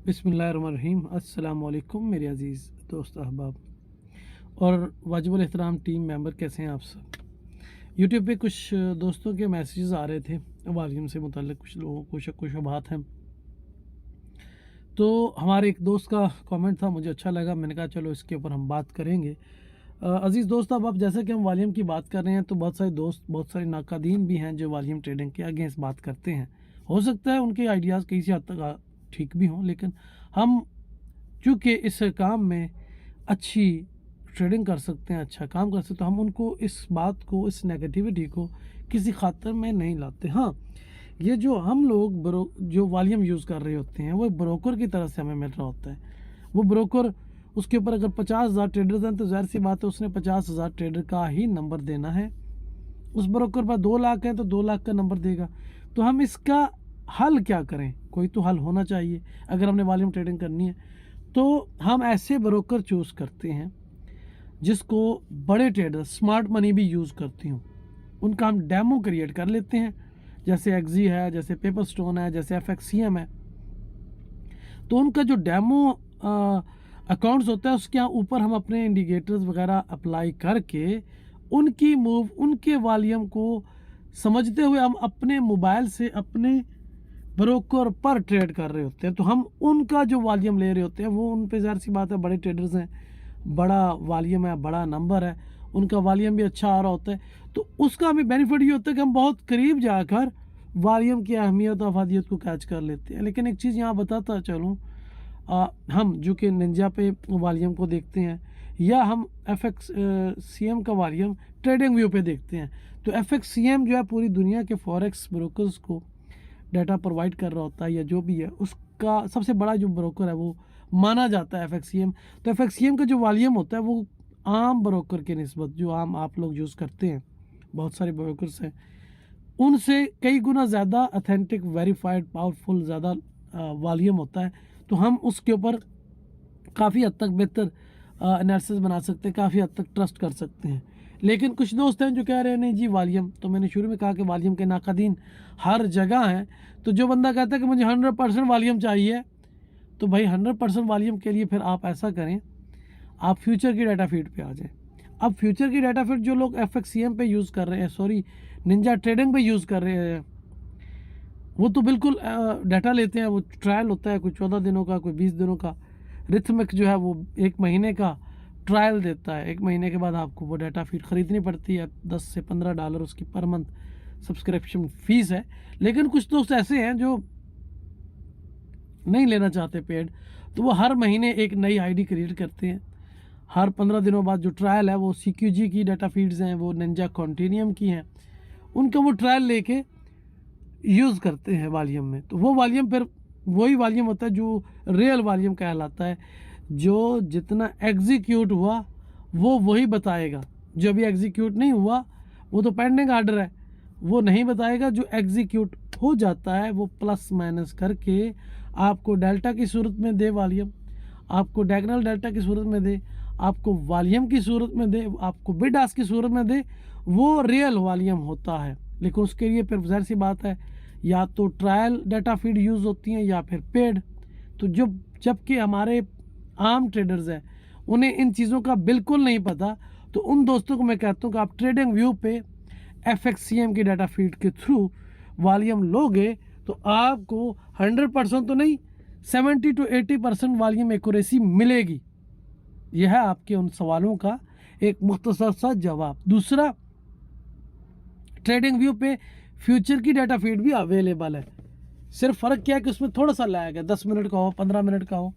बिस्मिल्लाहिर्रहमानिर्रहीम। अस्सलाम वालेकुम मेरे अज़ीज़ दोस्त अहबाब और वाजिबुल एहतराम टीम मेंबर, कैसे हैं आप सब। यूट्यूब पे कुछ दोस्तों के मैसेजेस आ रहे थे वॉल्यूम से मुताल्लिक़, कुछ लोगों को शक व शुबहात हैं। तो हमारे एक दोस्त का कमेंट था, मुझे अच्छा लगा, मैंने कहा चलो इसके ऊपर हम बात करेंगे। अज़ीज़ दोस्त, अब जैसे कि हम वॉल्यूम की बात कर रहे हैं तो बहुत सारे दोस्त, बहुत सारे नाकादीन भी हैं जो वॉल्यूम ट्रेडिंग के अगेंस्ट बात करते हैं। हो सकता है उनके आइडियाज़ किसी हद तक ठीक भी हों, लेकिन हम चूँकि इस काम में अच्छी ट्रेडिंग कर सकते हैं, अच्छा काम कर सकते हैं, तो हम उनको इस बात को, इस नेगेटिविटी को किसी खातर में नहीं लाते। हाँ, ये जो हम लोग जो वॉल्यूम यूज़ कर रहे होते हैं वो ब्रोकर की तरफ से हमें मिल रहा होता है। वो ब्रोकर, उसके ऊपर अगर 50,000 ट्रेडर्स हैं तो ज़ाहिर सी बात है उसने 50,000 ट्रेडर का ही नंबर देना है। उस ब्रोकर पर 2 लाख है तो 2 लाख का नंबर देगा। तो हम इसका हल क्या करें? कोई तो हल होना चाहिए अगर हमने वॉल्यूम ट्रेडिंग करनी है। तो हम ऐसे ब्रोकर चूज़ करते हैं जिसको बड़े ट्रेडर स्मार्ट मनी भी यूज़ करती हूँ, उनका हम डेमो क्रिएट कर लेते हैं। जैसे एक्जी है, जैसे पेपर स्टोन है, जैसे FXCM है। तो उनका जो डेमो अकाउंट्स होता है उसके ऊपर हम अपने इंडिकेटर्स वगैरह अप्लाई करके उनकी मूव, उनके वॉल्यूम को समझते हुए हम अपने मोबाइल से अपने ब्रोकर पर ट्रेड कर रहे होते हैं। तो हम उनका जो वॉल्यूम ले रहे होते हैं वो उन पे ज़ाहिर सी बात है बड़े ट्रेडर्स हैं, बड़ा वॉल्यूम है, बड़ा नंबर है, उनका वॉल्यूम भी अच्छा आ रहा होता है। तो उसका हमें बेनिफिट ये होता है कि हम बहुत करीब जाकर वॉल्यूम की अहमियत और अफादियत को कैच कर लेते हैं। लेकिन एक चीज़ यहाँ बताता चलूँ, हम जो कि निंजा पे वॉल्यूम को देखते हैं या हम FXCM का वॉल्यूम ट्रेडिंग व्यू पे देखते हैं, तो FXCM जो है पूरी दुनिया के फॉरेक्स ब्रोकर्स को डाटा प्रोवाइड कर रहा होता है, या जो भी है उसका सबसे बड़ा जो ब्रोकर है वो माना जाता है FXCM। तो FXCM का जो वॉल्यूम होता है वो आम ब्रोकर के निस्बत, जो आम आप लोग यूज़ करते हैं, बहुत सारे ब्रोकर्स हैं, उनसे कई गुना ज़्यादा ऑथेंटिक, वेरीफाइड, पावरफुल ज़्यादा वॉल्यूम होता है। तो हम उसके ऊपर काफ़ी हद तक बेहतर एनालिसिस बना सकते हैं, काफ़ी हद तक ट्रस्ट कर सकते हैं। लेकिन कुछ दोस्त हैं जो कह रहे हैं नहीं जी वॉल्यूम, तो मैंने शुरू में कहा कि वॉल्यूम के नाकादीन हर जगह हैं। तो जो बंदा कहता है कि मुझे 100% वॉल्यूम चाहिए, तो भाई 100% वॉल्यूम के लिए फिर आप ऐसा करें, आप फ्यूचर की डाटा फीड पे आ जाएं। अब फ्यूचर की डाटा फीड जो लोग FXCM पे यूज़ कर रहे हैं, सॉरी निंजा ट्रेडिंग पे यूज़ कर रहे हैं, वो तो बिल्कुल डाटा लेते हैं, वो ट्रायल होता है, कोई 14 दिनों का, कोई 20 दिनों का। रिथमिक जो है वो 1 महीने का ट्रायल देता है। 1 महीने के बाद आपको वो डाटा फीड ख़रीदनी पड़ती है, $10 से $15 उसकी पर मंथ सब्सक्रिप्शन फ़ीस है। लेकिन कुछ दोस्त ऐसे हैं जो नहीं लेना चाहते पेड, तो वो हर महीने एक नई ID क्रिएट करते हैं। हर 15 दिनों बाद जो ट्रायल है वो CQG की डाटा फीड्स हैं, वो निंजा कॉन्टिनियम की हैं, उनका वो ट्रायल लेके यूज़ करते हैं वॉल्यूम में। तो वो वॉल्यूम फिर वही वॉल्यूम होता है जो रियल वॉल्यूम कहलाता है। जो जितना एग्जीक्यूट हुआ वो वही बताएगा, जो अभी एग्जीक्यूट नहीं हुआ वो तो पेंडिंग आर्डर है, वो नहीं बताएगा। जो एग्जीक्यूट हो जाता है वो प्लस माइनस करके आपको डेल्टा की सूरत में दे वॉल्यूम, आपको डायगोनल डेल्टा की सूरत में दे, आपको वॉल्यूम की सूरत में दे, आपको बिड आस्क की सूरत में दे, वो रियल वॉल्यूम होता है। लेकिन उसके लिए फिर ज़ाहिर सी बात है या तो ट्रायल डाटा फीड यूज़ होती हैं या फिर पेड। तो जबकि हमारे आम ट्रेडर्स हैं उन्हें इन चीज़ों का बिल्कुल नहीं पता, तो उन दोस्तों को मैं कहता हूँ कि आप ट्रेडिंग व्यू पे FXCM की डाटा फीड के थ्रू वॉल्यूम लोगे तो आपको 100% तो नहीं, 70 to 80% वॉल्यूम एक्यूरेसी मिलेगी। यह है आपके उन सवालों का एक मुख्तसर सा जवाब। दूसरा, ट्रेडिंग व्यू पे फ्यूचर की डाटा फीड भी अवेलेबल है। सिर्फ फ़र्क क्या है कि उसमें थोड़ा सा लैग है, 10 मिनट का हो, 15 मिनट का हो।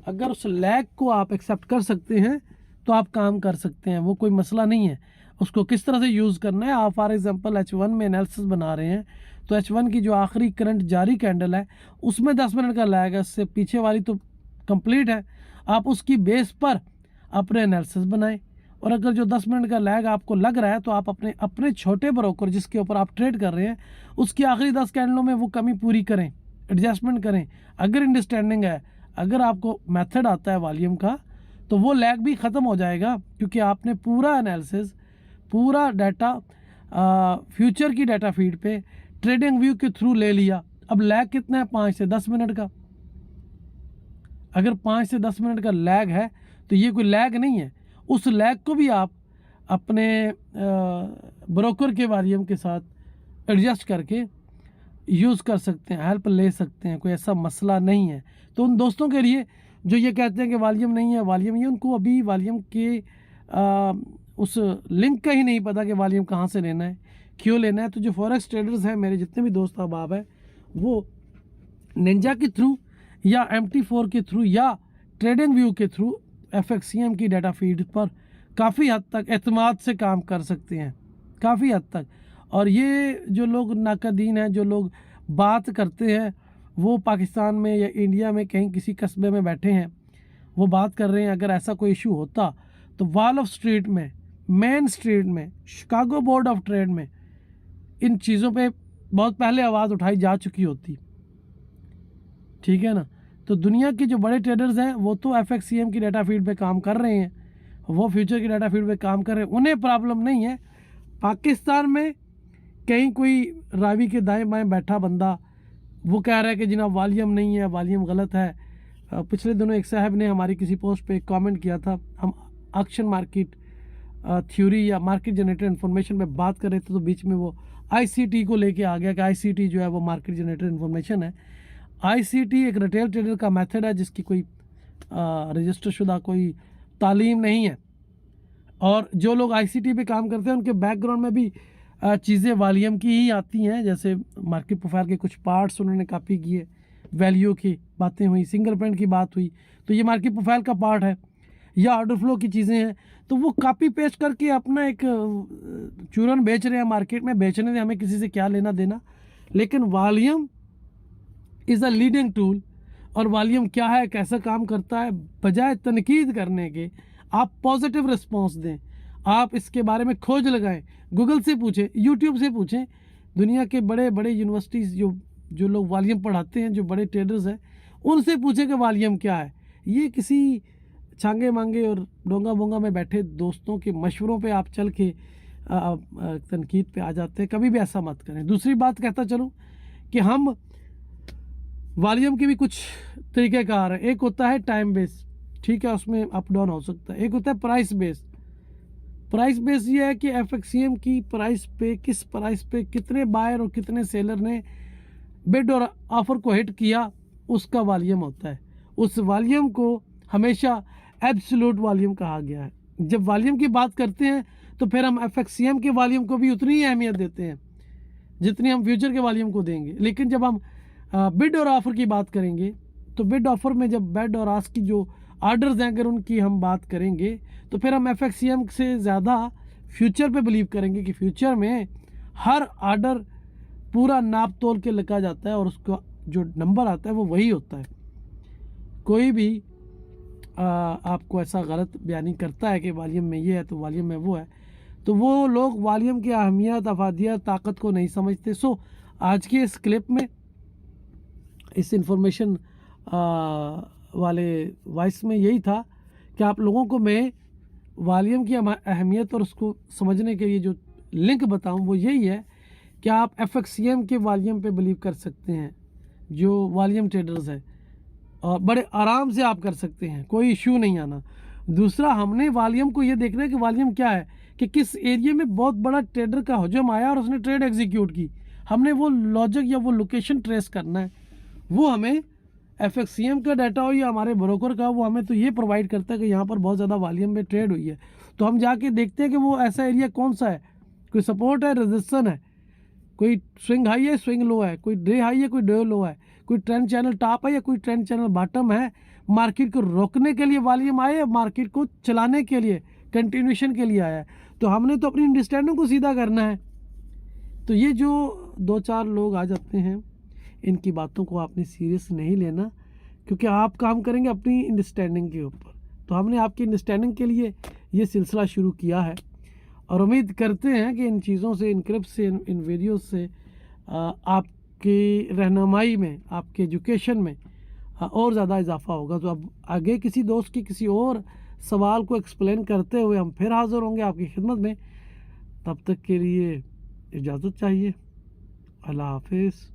अगर उस लैग को आप एक्सेप्ट कर सकते हैं तो आप काम कर सकते हैं, वो कोई मसला नहीं है। उसको किस तरह से यूज़ करना है, आप फॉर एग्जांपल H1 में एनालिसिस बना रहे हैं, तो H1 की जो आखिरी करंट जारी कैंडल है उसमें 10 मिनट का लैग है, उससे पीछे वाली तो कंप्लीट है। आप उसकी बेस पर अपने एनालिसिस बनाएं, और अगर जो 10 मिनट का लैग आपको लग रहा है तो आप अपने अपने छोटे ब्रोकर जिसके ऊपर आप ट्रेड कर रहे हैं उसकी आखिरी 10 कैंडलों में वो कमी पूरी करें, एडजस्टमेंट करें। अगर अंडरस्टैंडिंग है, अगर आपको मेथड आता है वॉल्यूम का, तो वो लैग भी ख़त्म हो जाएगा, क्योंकि आपने पूरा एनालिसिस, पूरा डाटा फ्यूचर की डाटा फीड पे ट्रेडिंग व्यू के थ्रू ले लिया। अब लैग कितना है, 5 से 10 मिनट का। अगर 5 से 10 मिनट का लैग है तो ये कोई लैग नहीं है, उस लैग को भी आप अपने ब्रोकर के वॉल्यूम के साथ एडजस्ट करके यूज़ कर सकते हैं, हेल्प ले सकते हैं, कोई ऐसा मसला नहीं है। तो उन दोस्तों के लिए जो ये कहते हैं कि वॉल्यूम नहीं है, वॉल्यूम ये, उनको अभी वॉल्यूम के उस लिंक का ही नहीं पता कि वॉल्यूम कहाँ से लेना है, क्यों लेना है। तो जो फॉरेक्स ट्रेडर्स हैं, मेरे जितने भी दोस्त अहबाब हैं, वो निंजा के थ्रू या MT4 के थ्रू या ट्रेडिंग व्यू के थ्रू FXCM की डाटा फीड पर काफ़ी हद तक एतमाद से काम कर सकते हैं, काफ़ी हद तक। और ये जो लोग नाकादीन हैं, जो लोग बात करते हैं, वो पाकिस्तान में या इंडिया में कहीं किसी कस्बे में बैठे हैं, वो बात कर रहे हैं। अगर ऐसा कोई इशू होता तो वॉल ऑफ स्ट्रीट में, मेन स्ट्रीट में, शिकागो बोर्ड ऑफ ट्रेड में इन चीज़ों पे बहुत पहले आवाज़ उठाई जा चुकी होती, ठीक है ना। तो दुनिया के जो बड़े ट्रेडर्स हैं वो तो FXCM की डाटा फीड पे काम कर रहे हैं, वो फ्यूचर की डाटा फीड पे काम कर रहे हैं, उन्हें प्रॉब्लम नहीं है। पाकिस्तान में कहीं कोई रावी के दाएं बाएं बैठा बंदा वो कह रहा है कि जनाब वॉल्यूम नहीं है, वॉल्यूम गलत है। पिछले दिनों एक साहब ने हमारी किसी पोस्ट पे कमेंट किया था, हम ऑक्शन मार्केट थ्योरी या मार्केट जनरेटर इन्फॉर्मेशन में बात कर रहे थे, तो बीच में वो ICT को लेके आ गया कि ICT जो है वो मार्केट जनरेटर इन्फॉर्मेशन है। ICT एक रिटेल ट्रेडर का मेथड है जिसकी कोई रजिस्टर शुदा कोई तालीम नहीं है, और जो लोग ICT पे काम करते हैं उनके बैकग्राउंड में भी चीज़ें वॉल्यूम की ही आती हैं। जैसे मार्केट प्रोफाइल के कुछ पार्ट्स उन्होंने कॉपी किए, वैल्यू की बातें हुई, सिंगल प्रिंट की बात हुई, तो ये मार्केट प्रोफाइल का पार्ट है, या ऑर्डर फ्लो की चीज़ें हैं। तो वो कॉपी पेस्ट करके अपना एक चूरन बेच रहे हैं मार्केट में, बेचने से हमें किसी से क्या लेना देना। लेकिन volume is a leading tool, और वॉल्यूम क्या है, कैसा काम करता है, बजाय तनकीद करने के आप पॉजिटिव रिस्पॉन्स दें, आप इसके बारे में खोज लगाएं, गूगल से पूछें, यूट्यूब से पूछें। दुनिया के बड़े बड़े यूनिवर्सिटीज़ जो लोग वॉल्यूम पढ़ाते हैं, जो बड़े ट्रेडर्स हैं, उनसे पूछें कि वॉल्यूम क्या है। ये किसी छांगे मांगे और डोंगा बोंगा में बैठे दोस्तों के मशवरों पे आप चल के तनकीद पे आ जाते हैं, कभी भी ऐसा मत करें। दूसरी बात कहता चलूँ कि हम वॉल्यूम के भी कुछ तरीक़ेकार हैं। एक होता है टाइम बेस, ठीक है, उसमें अप डाउन हो सकता है। एक होता है प्राइस बेस। प्राइस बेस ये है कि FXCM की प्राइस पे, किस प्राइस पे कितने बायर और कितने सेलर ने बिड और ऑफर को हिट किया, उसका वॉल्यूम होता है। उस वॉल्यूम को हमेशा एब्सोल्यूट वॉल्यूम कहा गया है। जब वॉल्यूम की बात करते हैं तो फिर हम FXCM के वॉल्यूम को भी उतनी ही अहमियत देते हैं जितनी हम फ्यूचर के वॉल्यूम को देंगे। लेकिन जब हम बिड और ऑफ़र की बात करेंगे तो बिड ऑफ़र में जब बिड और आस्क की जो ऑर्डर्स हैं, अगर उनकी हम बात करेंगे तो फिर हम FXCM से ज़्यादा फ्यूचर पे बिलीव करेंगे कि फ्यूचर में हर ऑर्डर पूरा नाप तोल के लिखा जाता है और उसका जो नंबर आता है वो वही होता है। कोई भी आपको ऐसा गलत बयानी करता है कि वॉल्यूम में ये है तो वॉल्यूम में वो है, तो वो लोग वॉल्यूम की अहमियत, अफादियत, ताकत को नहीं समझते। सो आज के इस क्लिप में, इस इंफॉर्मेशन वाले वॉइस में यही था कि आप लोगों को मैं वॉल्यूम की अहमियत और उसको समझने के लिए जो लिंक बताऊं वो यही है कि आप FXCM के वॉल्यूम पे बिलीव कर सकते हैं, जो वॉल्यूम ट्रेडर्स है, और बड़े आराम से आप कर सकते हैं, कोई इशू नहीं आना। दूसरा, हमने वॉल्यूम को ये देखना है कि वॉल्यूम क्या है, कि किस एरिया में बहुत बड़ा ट्रेडर का हजूम आया और उसने ट्रेड एग्जीक्यूट की, हमने वो लॉजिक या वो लोकेशन ट्रेस करना है। वो हमें FXCM का डाटा हो या हमारे ब्रोकर का, वो हमें तो ये प्रोवाइड करता है कि यहाँ पर बहुत ज़्यादा वॉल्यूम में ट्रेड हुई है। तो हम जाके देखते हैं कि वो ऐसा एरिया कौन सा है, कोई सपोर्ट है, रेजिस्टेंस है, कोई स्विंग हाई है, स्विंग लो है, कोई डे हाई है, कोई डे लो है, कोई ट्रेंड चैनल टॉप है या कोई ट्रेंड चैनल बॉटम है। मार्केट को रोकने के लिए वॉल्यूम आया या मार्केट को चलाने के लिए, कंटिन्यूशन के लिए आया है। तो हमने तो अपनी अंडरस्टैंडिंग को सीधा करना है। तो ये जो 2-4 लोग आ जाते हैं, इनकी बातों को आपने सीरियस नहीं लेना, क्योंकि आप काम करेंगे अपनी अंडरस्टैंडिंग के ऊपर। तो हमने आपकी अंडरस्टैंडिंग के लिए ये सिलसिला शुरू किया है, और उम्मीद करते हैं कि इन चीज़ों से, इन क्लिप्स से, इन वीडियोस से आपकी रहनुमाई में, आपके एजुकेशन में और ज़्यादा इजाफा होगा। तो अब आगे किसी दोस्त की किसी और सवाल को एक्सप्लेन करते हुए हम फिर हाज़िर होंगे आपकी खिदमत में। तब तक के लिए इजाज़त चाहिए। अल्लाह हाफिज़।